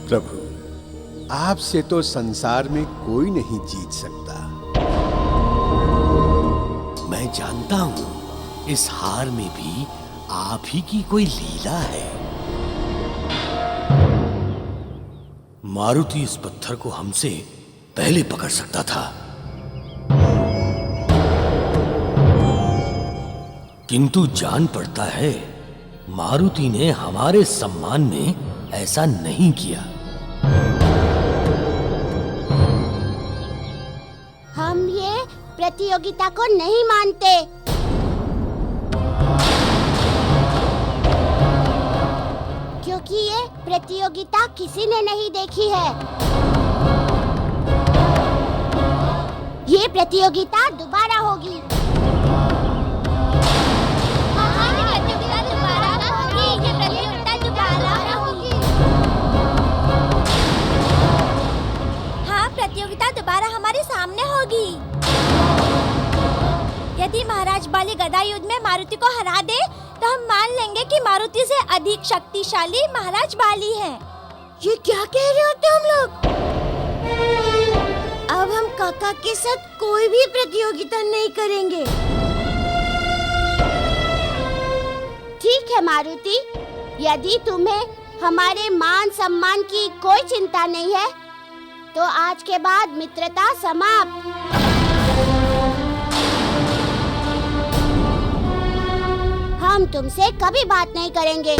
प्रभु, आपसे तो संसार में कोई नहीं जीत सकता। मैं जानता हूं इस हार में भी आप ही की कोई लीला है। मारुति इस पत्थर को हमसे पहले पकड़ सकता था, किंतु जान पड़ता है मारुति ने हमारे सम्मान में ऐसा नहीं किया। हम ये प्रतियोगिता को नहीं मानते। क्योंकि ये प्रतियोगिता किसी ने नहीं देखी है। ये प्रतियोगिता दोबारा होगी। प्रतियोगिता दोबारा हमारे सामने होगी। यदि महाराज बाली गदा युद्ध में मारुति को हरा दे तो हम मान लेंगे कि मारुति से अधिक शक्तिशाली महाराज बाली हैं। ये क्या कह रहे हो तुम लोग? अब हम काका के साथ कोई भी प्रतियोगिता नहीं करेंगे। ठीक है मारुति, यदि तुम्हें हमारे मान सम्मान की कोई चिंता नहीं है तो आज के बाद मित्रता समाप्त। हम तुमसे कभी बात नहीं करेंगे।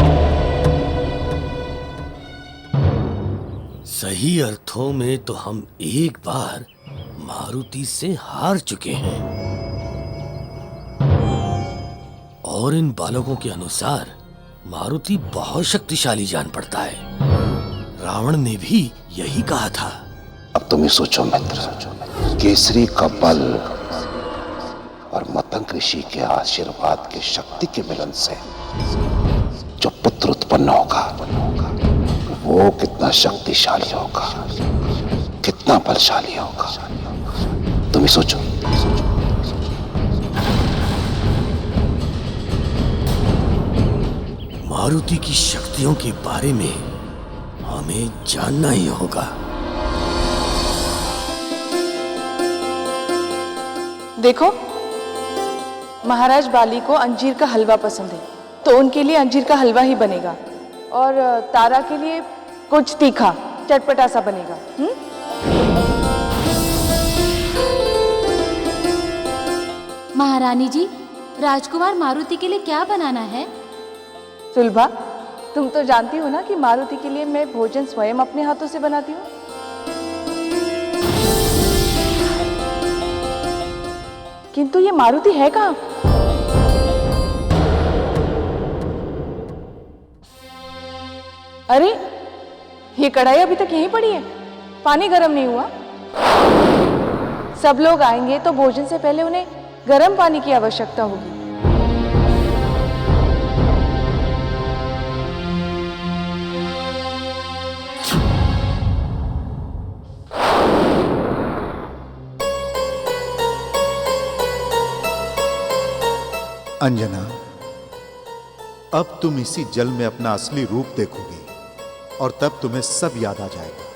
सही अर्थों में तो हम एक बार मारुति से हार चुके हैं, और इन बालकों के अनुसार मारुति बहुत शक्तिशाली जान पड़ता है। रावण ने भी यही कहा था। अब तुम ही सोचो मित्र, केसरी का बल और मतंग ऋषि के आशीर्वाद की शक्ति के मिलन से जो पुत्र उत्पन्न होगा वो कितना शक्तिशाली होगा, कितना बलशाली होगा। तुम ही सोचो। मारुति की शक्तियों के बारे में हमें जानना ही होगा। देखो, महाराज बाली को अंजीर का हलवा पसंद है, तो उनके लिए अंजीर का हलवा ही बनेगा, और तारा के लिए कुछ तीखा चटपटा सा बनेगा। महारानी जी, राजकुमार मारुति के लिए क्या बनाना है? सुलभा, तुम तो जानती हो ना कि मारुति के लिए मैं भोजन स्वयं अपने हाथों से बनाती हूँ। किंतु ये मारुति है कहाँ? अरे, ये कढ़ाई अभी तक यहीं पड़ी है, पानी गर्म नहीं हुआ। सब लोग आएंगे तो भोजन से पहले उन्हें गर्म पानी की आवश्यकता होगी। अंजना, अब तुम इसी जल में अपना असली रूप देखोगी और तब तुम्हें सब याद आ जाएगा।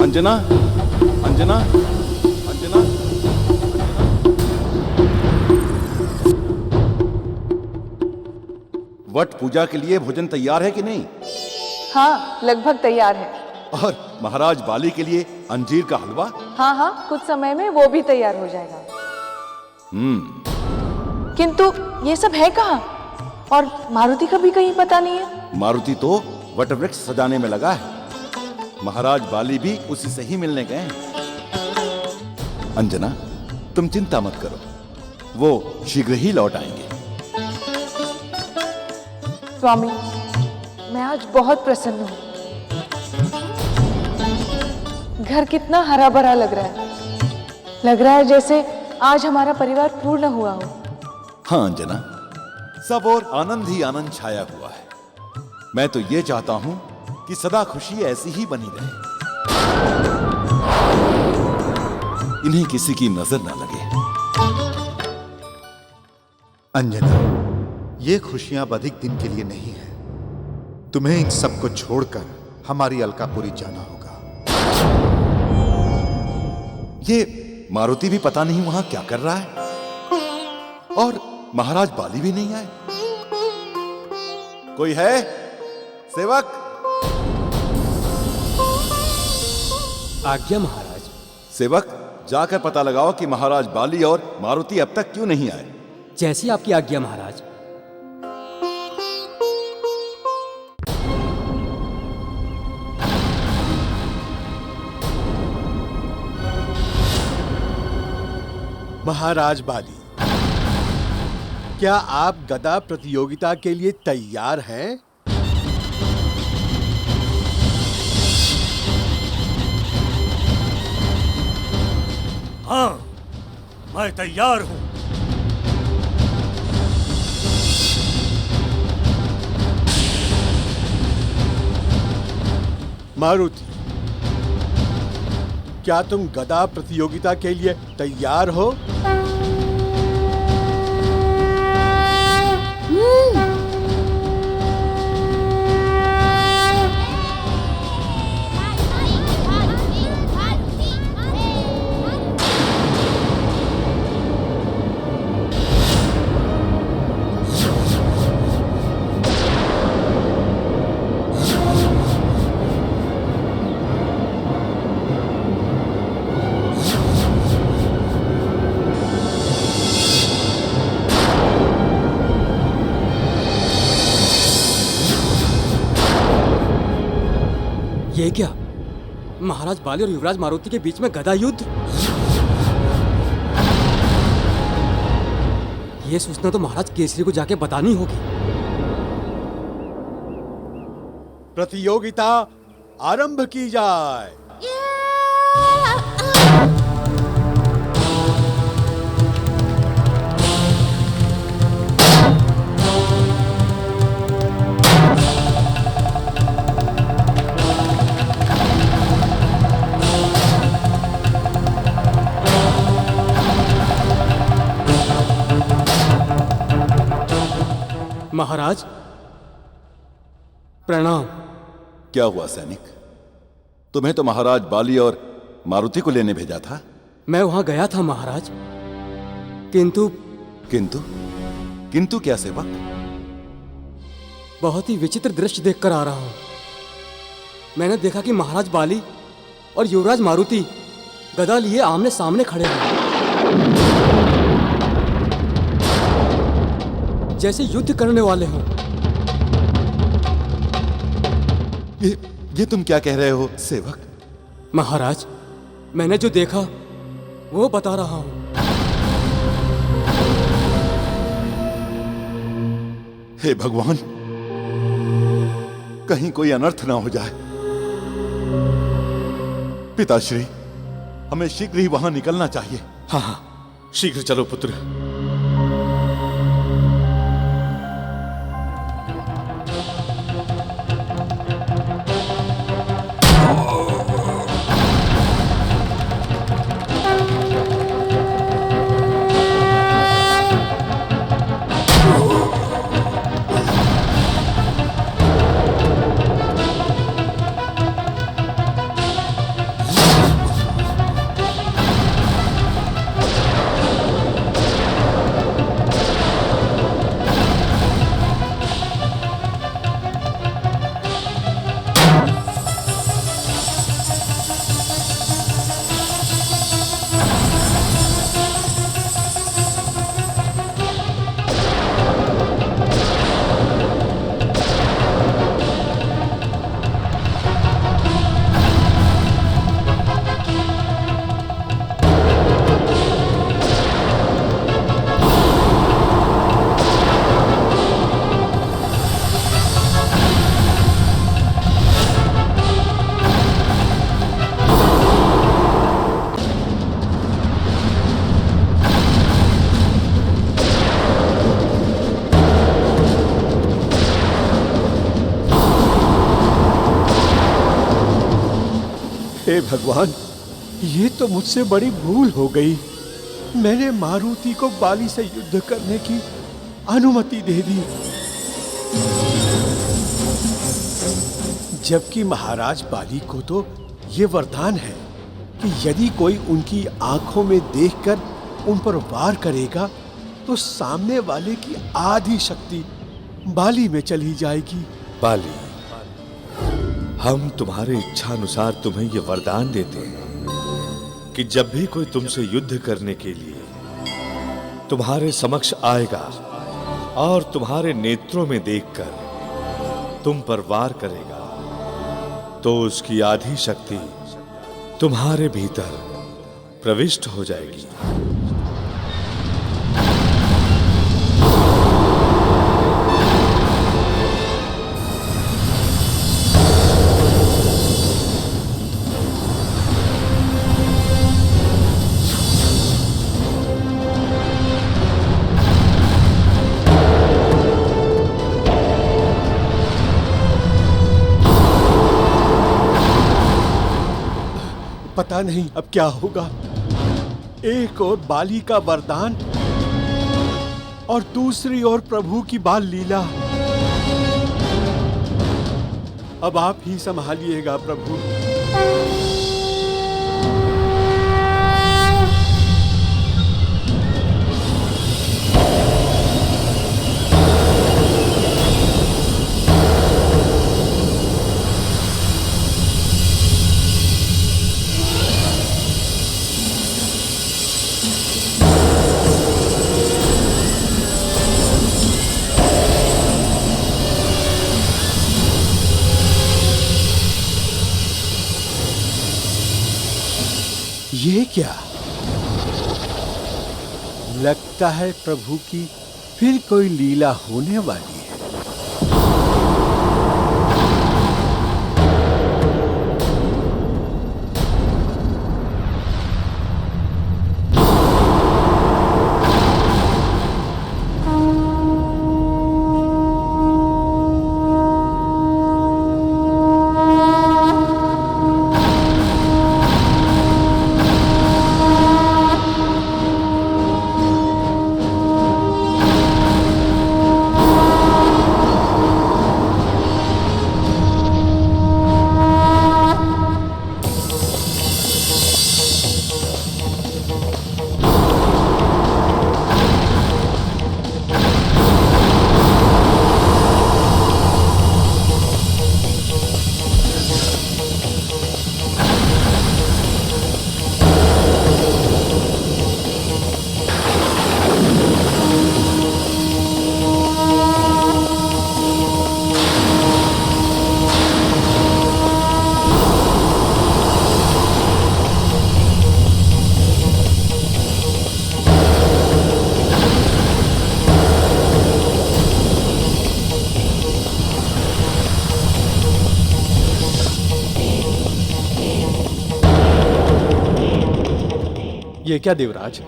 अंजना, अंजना, अंजना, वट पूजा के लिए भोजन तैयार है कि नहीं? हाँ, लगभग तैयार है। और महाराज बाली के लिए अंजीर का हलवा? हाँ हाँ, कुछ समय में वो भी तैयार हो जाएगा। किंतु ये सब है कहाँ? और मारुति का भी कहीं पता नहीं है। मारुति तो वटवृक्ष सजाने में लगा है। महाराज बाली भी उसी से ही मिलने गए हैं। अंजना, तुम चिंता मत करो, वो शीघ्र ही लौट आएंगे। स्वामी, मैं आज बहुत प्रसन्न हूँ। घर कितना हरा भरा लग रहा है। लग रहा है जैसे आज हमारा परिवार पूर्ण हुआ हो। हाँ अंजना, सब और आनंद ही आनंद छाया हुआ है। मैं तो ये चाहता हूं कि सदा खुशी ऐसी ही बनी रहे, इन्हें किसी की नजर ना लगे। अंजना, ये खुशियां अब अधिक दिन के लिए नहीं है। तुम्हें इन सबको छोड़कर हमारी अलकापुरी जाना होगा। ये मारुति भी पता नहीं वहां क्या कर रहा है, और महाराज बाली भी नहीं आए। कोई है सेवक? आज्ञा महाराज। सेवक, जाकर पता लगाओ कि महाराज बाली और मारुति अब तक क्यों नहीं आए। जैसी आपकी आज्ञा महाराज। महाराज बाली, क्या आप गदा प्रतियोगिता के लिए तैयार हैं? हाँ, मैं तैयार हूं। मारुति, क्या तुम गदा प्रतियोगिता के लिए तैयार हो? ये क्या? महाराज बाली और युवराज मारुति के बीच में गदा युद्ध? ये सूचना तो महाराज केसरी को जाके बतानी होगी। प्रतियोगिता आरंभ की जाए। महाराज प्रणाम। क्या हुआ सैनिक? तुम्हें तो महाराज बाली और मारुति को लेने भेजा था। मैं वहां गया था महाराज, किंतु किंतु क्या सेवक? बहुत ही विचित्र दृश्य देखकर आ रहा हूं। मैंने देखा कि महाराज बाली और युवराज मारुति गदा लिए आमने सामने खड़े हैं, जैसे युद्ध करने वाले हों। ये तुम क्या कह रहे हो सेवक? महाराज, मैंने जो देखा वो बता रहा हूं। हे भगवान, कहीं कोई अनर्थ ना हो जाए। पिताश्री, हमें शीघ्र ही वहां निकलना चाहिए। हाँ हाँ, शीघ्र चलो पुत्र। हे भगवान, ये तो मुझसे बड़ी भूल हो गई। मैंने मारुति को बाली से युद्ध करने की अनुमति दे दी, जबकि महाराज बाली को तो ये वरदान है कि यदि कोई उनकी आंखों में देखकर उन पर वार करेगा तो सामने वाले की आधी शक्ति बाली में चली जाएगी। बाली, हम तुम्हारे इच्छा अनुसार तुम्हें ये वरदान देते हैं कि जब भी कोई तुमसे युद्ध करने के लिए तुम्हारे समक्ष आएगा और तुम्हारे नेत्रों में देखकर तुम पर वार करेगा, तो उसकी आधी शक्ति तुम्हारे भीतर प्रविष्ट हो जाएगी। पता नहीं अब क्या होगा। एक ओर बाली का वरदान और दूसरी ओर प्रभु की बाल लीला। अब आप ही संभालिएगा प्रभु। ये क्या? लगता है प्रभु की फिर कोई लीला होने वाली है। ये क्या देवराज,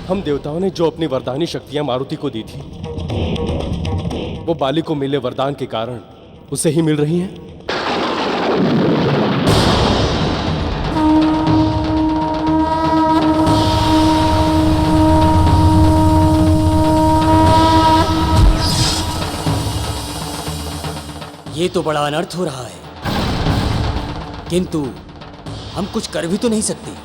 हम देवताओं ने जो अपनी वरदानी शक्तियां मारुति को दी थी, वो बाली को मिले वरदान के कारण उसे ही मिल रही हैं। ये तो बड़ा अनर्थ हो रहा है, किंतु हम कुछ कर भी तो नहीं सकते।